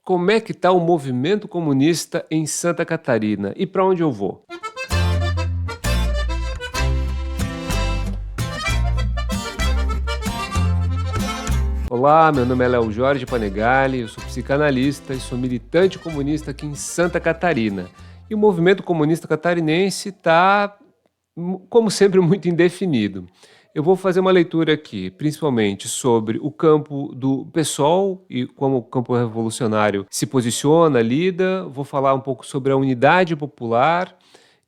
Como é que está o movimento comunista em Santa Catarina e para onde eu vou? Olá, meu nome é Léo Jorge Panegali, eu sou psicanalista e sou militante comunista aqui em Santa Catarina. E o movimento comunista catarinense está, como sempre, muito indefinido. Eu vou fazer uma leitura aqui, principalmente sobre o campo do PSOL e como o campo revolucionário se posiciona, lida. Vou falar um pouco sobre a unidade popular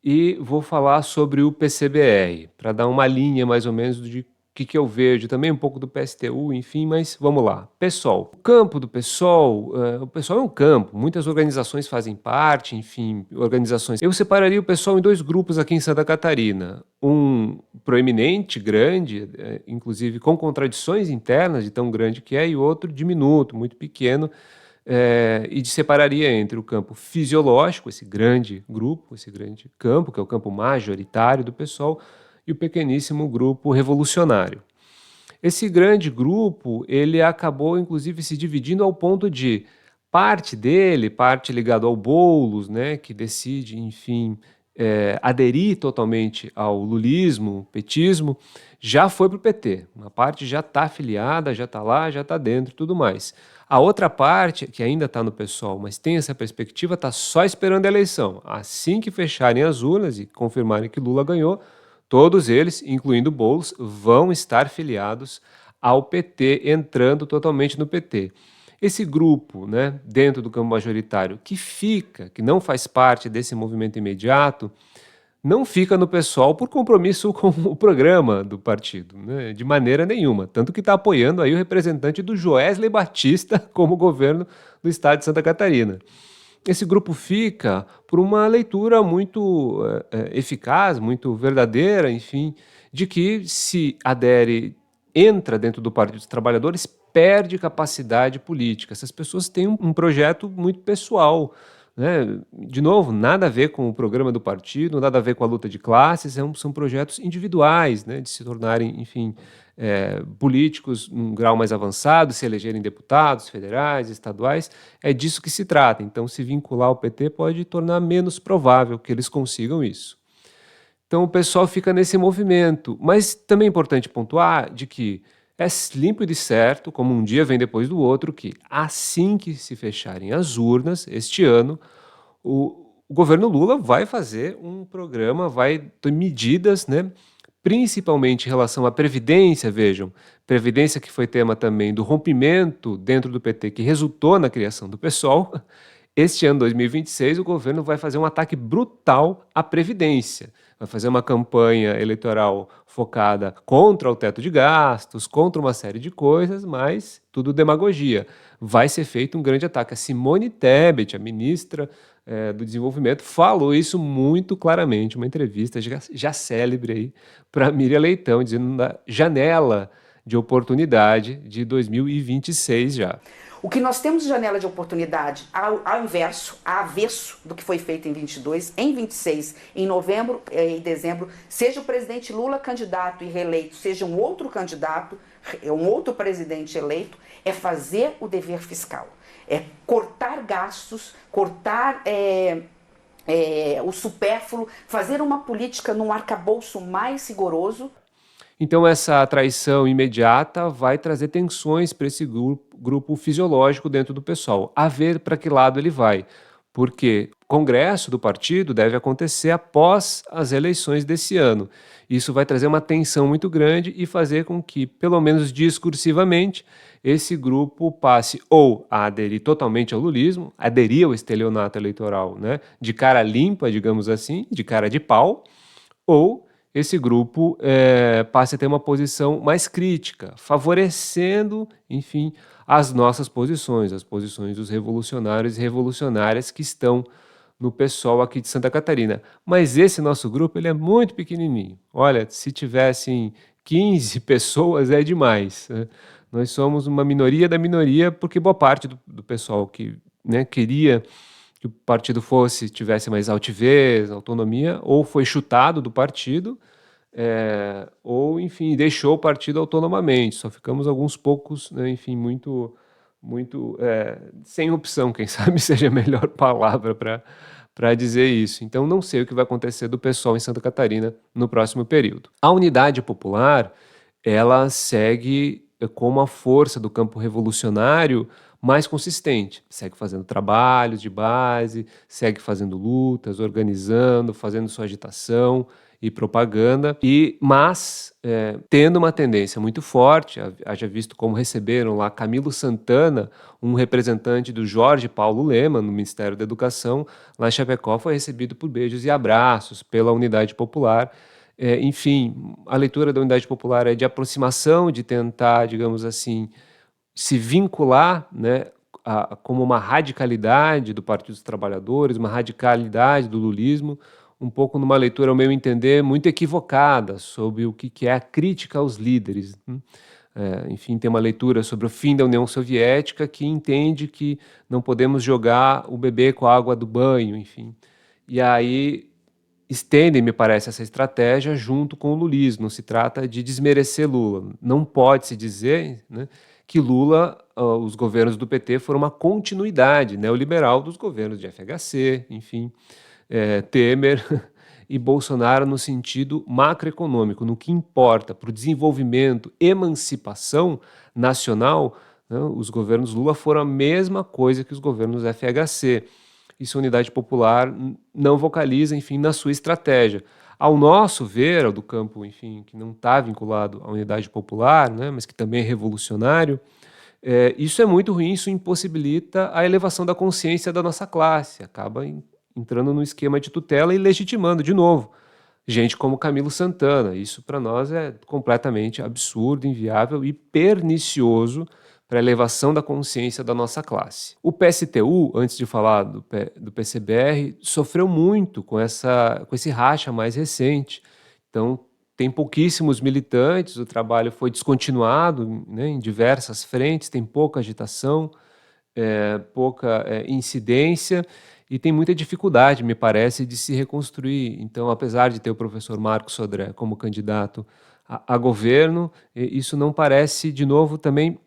e vou falar sobre o PCBR, para dar uma linha mais ou menos de que eu vejo, também um pouco do PSTU, enfim, mas vamos lá. PSOL. O campo do PSOL, o PSOL é um campo, muitas organizações fazem parte, enfim, organizações. Eu separaria o PSOL em dois grupos aqui em Santa Catarina. Um proeminente, grande, inclusive com contradições internas de tão grande que é, e outro diminuto, muito pequeno, e separaria entre o campo fisiológico, esse grande grupo, esse grande campo, que é o campo majoritário do PSOL, e o pequeníssimo grupo revolucionário. Esse grande grupo, ele acabou inclusive se dividindo ao ponto de parte dele, parte ligado ao Boulos, né, que decide, enfim, aderir totalmente ao lulismo, petismo, já foi para o PT. Uma parte já está afiliada, já está lá, já está dentro e tudo mais. A outra parte, que ainda está no PSOL, mas tem essa perspectiva, está só esperando a eleição. Assim que fecharem as urnas e confirmarem que Lula ganhou, todos eles, incluindo Boulos, vão estar filiados ao PT, entrando totalmente no PT. Esse grupo, né, dentro do campo majoritário, que não faz parte desse movimento imediato, não fica no PSOL por compromisso com o programa do partido, né, de maneira nenhuma. Tanto que está apoiando aí o representante do Joesley Batista como governo do estado de Santa Catarina. Esse grupo fica por uma leitura muito eficaz, muito verdadeira, enfim, de que se adere, entra dentro do Partido dos Trabalhadores, perde capacidade política. Essas pessoas têm um projeto muito pessoal, né? De novo, nada a ver com o programa do partido, nada a ver com a luta de classes, são projetos individuais, né, de se tornarem, enfim, políticos num grau mais avançado, se elegerem deputados federais, estaduais, é disso que se trata. Então, se vincular ao PT pode tornar menos provável que eles consigam isso. Então, o pessoal fica nesse movimento, mas também é importante pontuar de que é limpo e de certo, como um dia vem depois do outro, que assim que se fecharem as urnas, este ano, o governo Lula vai fazer um programa, vai ter medidas, né, principalmente em relação à Previdência, vejam, Previdência que foi tema também do rompimento dentro do PT, que resultou na criação do PSOL. Este ano, 2026, o governo vai fazer um ataque brutal à Previdência. Vai fazer uma campanha eleitoral focada contra o teto de gastos, contra uma série de coisas, mas tudo demagogia. Vai ser feito um grande ataque. A Simone Tebet, a ministra do Desenvolvimento, falou isso muito claramente, uma entrevista já célebre aí para Miriam Leitão, dizendo da janela de oportunidade de 2026 já. O que nós temos de janela de oportunidade ao inverso, avesso do que foi feito em 22, em 26, em novembro e dezembro, seja o presidente Lula candidato e reeleito, seja um outro candidato, um outro presidente eleito, é fazer o dever fiscal, é cortar gastos, cortar o supérfluo, fazer uma política num arcabouço mais rigoroso. Então, essa traição imediata vai trazer tensões para esse grupo fisiológico dentro do PSOL, a ver para que lado ele vai, porque o congresso do partido deve acontecer após as eleições desse ano. Isso vai trazer uma tensão muito grande e fazer com que, pelo menos discursivamente, esse grupo passe ou a aderir totalmente ao lulismo, aderir ao estelionato eleitoral, né, de cara limpa, digamos assim, de cara de pau, ou esse grupo passe a ter uma posição mais crítica, favorecendo, enfim, as nossas posições, as posições dos revolucionários e revolucionárias que estão no PSOL aqui de Santa Catarina. Mas esse nosso grupo, ele é muito pequenininho. Olha, se tivessem 15 pessoas é demais, né? Nós somos uma minoria da minoria, porque boa parte do pessoal que, né, queria que o partido tivesse mais altivez, autonomia, ou foi chutado do partido, ou, enfim, deixou o partido autonomamente. Só ficamos alguns poucos, né, enfim, muito muito sem opção, quem sabe seja a melhor palavra para dizer isso. Então, não sei o que vai acontecer do pessoal em Santa Catarina no próximo período. A Unidade Popular, ela segue como a força do campo revolucionário mais consistente. Segue fazendo trabalhos de base, segue fazendo lutas, organizando, fazendo sua agitação e propaganda, mas tendo uma tendência muito forte, haja visto como receberam lá Camilo Santana, um representante do Jorge Paulo Lemann, no Ministério da Educação, lá em Chapecó, foi recebido por beijos e abraços pela Unidade Popular. Enfim, a leitura da Unidade Popular é de aproximação, de tentar, digamos assim, se vincular, né, como uma radicalidade do Partido dos Trabalhadores, uma radicalidade do lulismo, um pouco numa leitura, ao meu entender, muito equivocada sobre o que é a crítica aos líderes. Enfim, tem uma leitura sobre o fim da União Soviética que entende que não podemos jogar o bebê com a água do banho, enfim. E aí estendem, me parece, essa estratégia junto com o lulismo. Não se trata de desmerecer Lula. Não pode-se dizer, né, que Lula, os governos do PT foram uma continuidade neoliberal dos governos de FHC, enfim, Temer e Bolsonaro no sentido macroeconômico, no que importa para o desenvolvimento, emancipação nacional, né, os governos Lula foram a mesma coisa que os governos FHC. Isso a Unidade Popular não vocaliza, enfim, na sua estratégia. Ao nosso ver, ao do campo, enfim, que não está vinculado à Unidade Popular, né, mas que também é revolucionário, isso é muito ruim, isso impossibilita a elevação da consciência da nossa classe, acaba entrando no esquema de tutela e legitimando, de novo, gente como Camilo Santana. Isso para nós é completamente absurdo, inviável e pernicioso para a elevação da consciência da nossa classe. O PSTU, antes de falar do PCBR, sofreu muito com esse racha mais recente. Então, tem pouquíssimos militantes, o trabalho foi descontinuado, né, em diversas frentes, tem pouca agitação, pouca incidência e tem muita dificuldade, me parece, de se reconstruir. Então, apesar de ter o professor Marcos Sodré como candidato a governo, isso não parece, de novo, também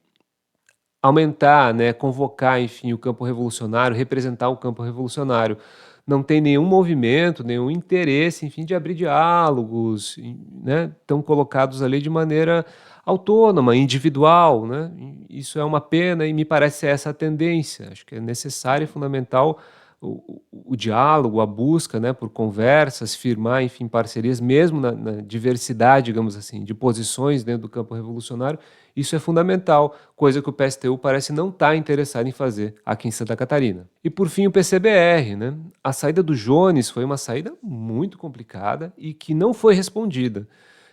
aumentar, né, convocar, enfim, o campo revolucionário, representar o campo revolucionário. Não tem nenhum movimento, nenhum interesse, enfim, de abrir diálogos, né, estão colocados ali de maneira autônoma, individual, né? Isso é uma pena e me parece ser essa a tendência. Acho que é necessário e fundamental o diálogo, a busca, né, por conversas, firmar, enfim, parcerias, mesmo na diversidade, digamos assim, de posições dentro do campo revolucionário. Isso é fundamental, coisa que o PSTU parece não estar interessado em fazer aqui em Santa Catarina. E por fim o PCBR, né? A saída do Jones foi uma saída muito complicada e que não foi respondida.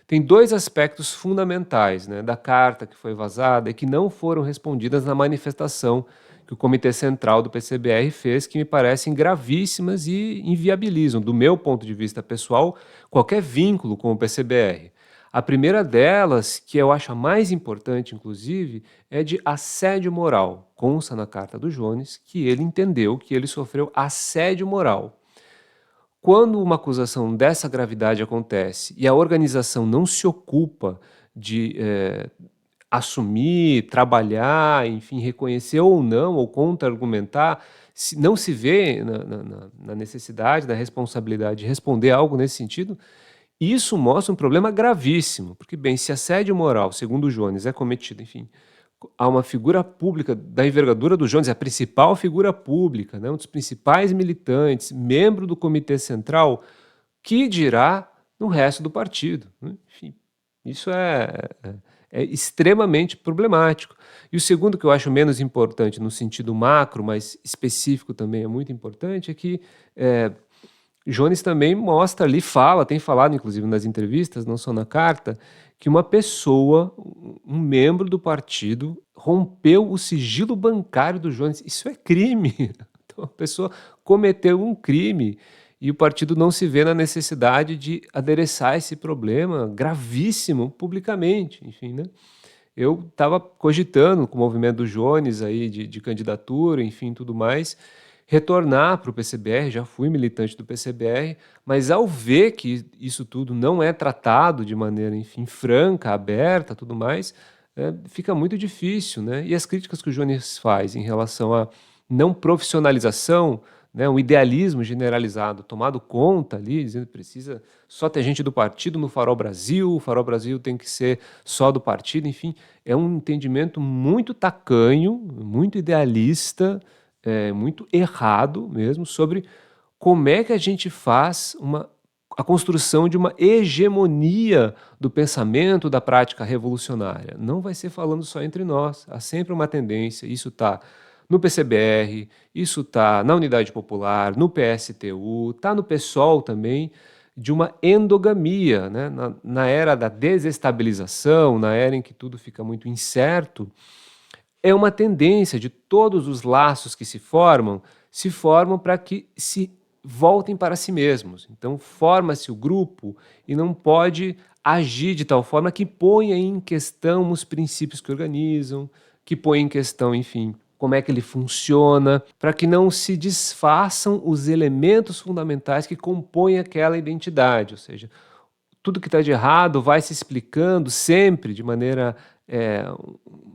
Tem dois aspectos fundamentais, né, da carta que foi vazada e que não foram respondidas na manifestação que o Comitê Central do PCBR fez, que me parecem gravíssimas e inviabilizam, do meu ponto de vista pessoal, qualquer vínculo com o PCBR. A primeira delas, que eu acho a mais importante, inclusive, é de assédio moral. Consta na carta do Jones que ele entendeu que ele sofreu assédio moral. Quando uma acusação dessa gravidade acontece e a organização não se ocupa de assumir, trabalhar, enfim, reconhecer ou não, ou contra-argumentar, não se vê na necessidade, na responsabilidade de responder algo nesse sentido, isso mostra um problema gravíssimo, porque, bem, se assédio moral, segundo o Jones, é cometido, enfim, a uma figura pública da envergadura do Jones, a principal figura pública, né, um dos principais militantes, membro do Comitê Central, que dirá no resto do partido, né? Enfim, isso é extremamente problemático. E o segundo, que eu acho menos importante no sentido macro, mas específico também é muito importante, é que Jones também mostra ali, tem falado inclusive nas entrevistas, não só na carta, que uma pessoa, um membro do partido, rompeu o sigilo bancário do Jones. Isso é crime. Então a pessoa cometeu um crime e o partido não se vê na necessidade de adereçar esse problema gravíssimo publicamente, enfim, né? Eu estava cogitando com o movimento do Jones aí de candidatura, enfim, tudo mais, retornar para o PCBR, já fui militante do PCBR, mas ao ver que isso tudo não é tratado de maneira, enfim, franca, aberta, tudo mais, fica muito difícil, né? E as críticas que o Jones faz em relação à não profissionalização, né, um idealismo generalizado tomado conta ali, dizendo que precisa só ter gente do partido no Farol Brasil, o Farol Brasil tem que ser só do partido, enfim, é um entendimento muito tacanho, muito idealista, muito errado mesmo, sobre como é que a gente faz a construção de uma hegemonia do pensamento, da prática revolucionária. Não vai ser falando só entre nós, há sempre uma tendência, isso está no PCBR, isso está na Unidade Popular, no PSTU, está no PSOL também, de uma endogamia, né? Na era da desestabilização, na era em que tudo fica muito incerto, é uma tendência de todos os laços que se formam para que se voltem para si mesmos. Então, forma-se o grupo e não pode agir de tal forma que ponha em questão os princípios que organizam, que ponha em questão, enfim, como é que ele funciona, para que não se desfaçam os elementos fundamentais que compõem aquela identidade. Ou seja, tudo que está de errado vai se explicando sempre de maneira,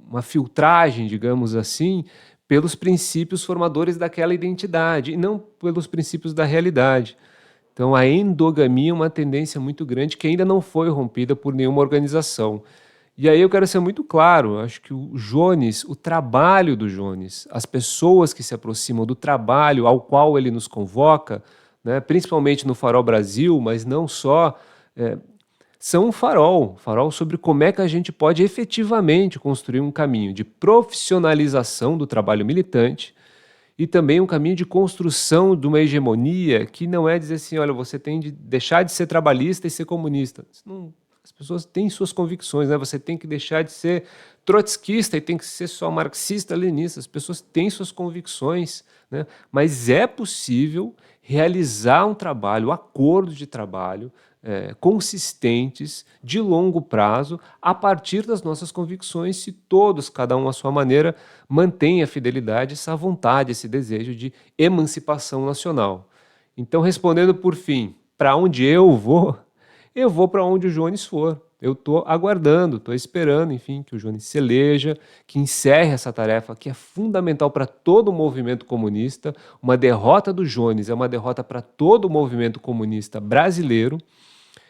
uma filtragem, digamos assim, pelos princípios formadores daquela identidade e não pelos princípios da realidade. Então, a endogamia é uma tendência muito grande que ainda não foi rompida por nenhuma organização. E aí eu quero ser muito claro, acho que o Jones, o trabalho do Jones, as pessoas que se aproximam do trabalho ao qual ele nos convoca, né, principalmente no Farol Brasil, mas não só, são um farol sobre como é que a gente pode efetivamente construir um caminho de profissionalização do trabalho militante e também um caminho de construção de uma hegemonia que não é dizer assim, olha, você tem de deixar de ser trabalhista e ser comunista. As pessoas têm suas convicções, né? Você tem que deixar de ser trotskista e tem que ser só marxista-leninista. As pessoas têm suas convicções, né? Mas é possível realizar um trabalho, acordos de trabalho, consistentes, de longo prazo, a partir das nossas convicções, se todos, cada um à sua maneira, mantém a fidelidade, essa vontade, esse desejo de emancipação nacional. Então, respondendo por fim, para onde eu vou para onde o Jones for. Eu estou aguardando, estou esperando, enfim, que o Jones se eleja, que encerre essa tarefa que é fundamental para todo o movimento comunista. Uma derrota do Jones é uma derrota para todo o movimento comunista brasileiro.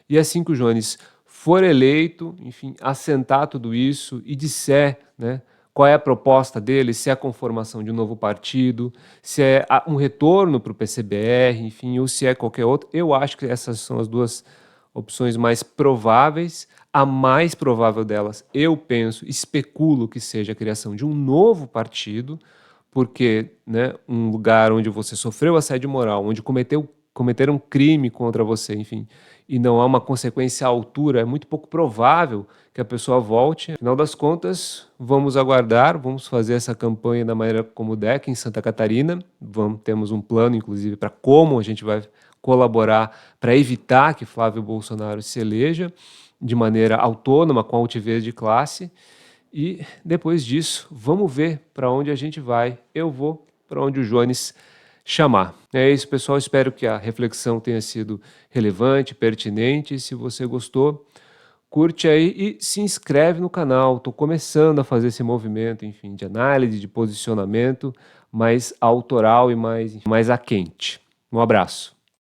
E assim que o Jones for eleito, enfim, assentar tudo isso e disser, né, qual é a proposta dele, se é a conformação de um novo partido, se é um retorno para o PCBR, enfim, ou se é qualquer outro, eu acho que essas são as duas opções mais prováveis. A mais provável delas, eu penso, especulo que seja a criação de um novo partido, porque, né, um lugar onde você sofreu assédio moral, onde cometeram um crime contra você, enfim, e não há uma consequência à altura, é muito pouco provável que a pessoa volte. Afinal das contas, vamos aguardar, vamos fazer essa campanha da maneira como der aqui em Santa Catarina. Temos um plano, inclusive, para como a gente vai colaborar para evitar que Flávio Bolsonaro se eleja de maneira autônoma, com altivez de classe. E depois disso, vamos ver para onde a gente vai. Eu vou para onde o Jones chamar. É isso, pessoal. Espero que a reflexão tenha sido relevante, pertinente. Se você gostou, curte aí e se inscreve no canal. Estou começando a fazer esse movimento, enfim, de análise, de posicionamento mais autoral e mais a quente. Um abraço.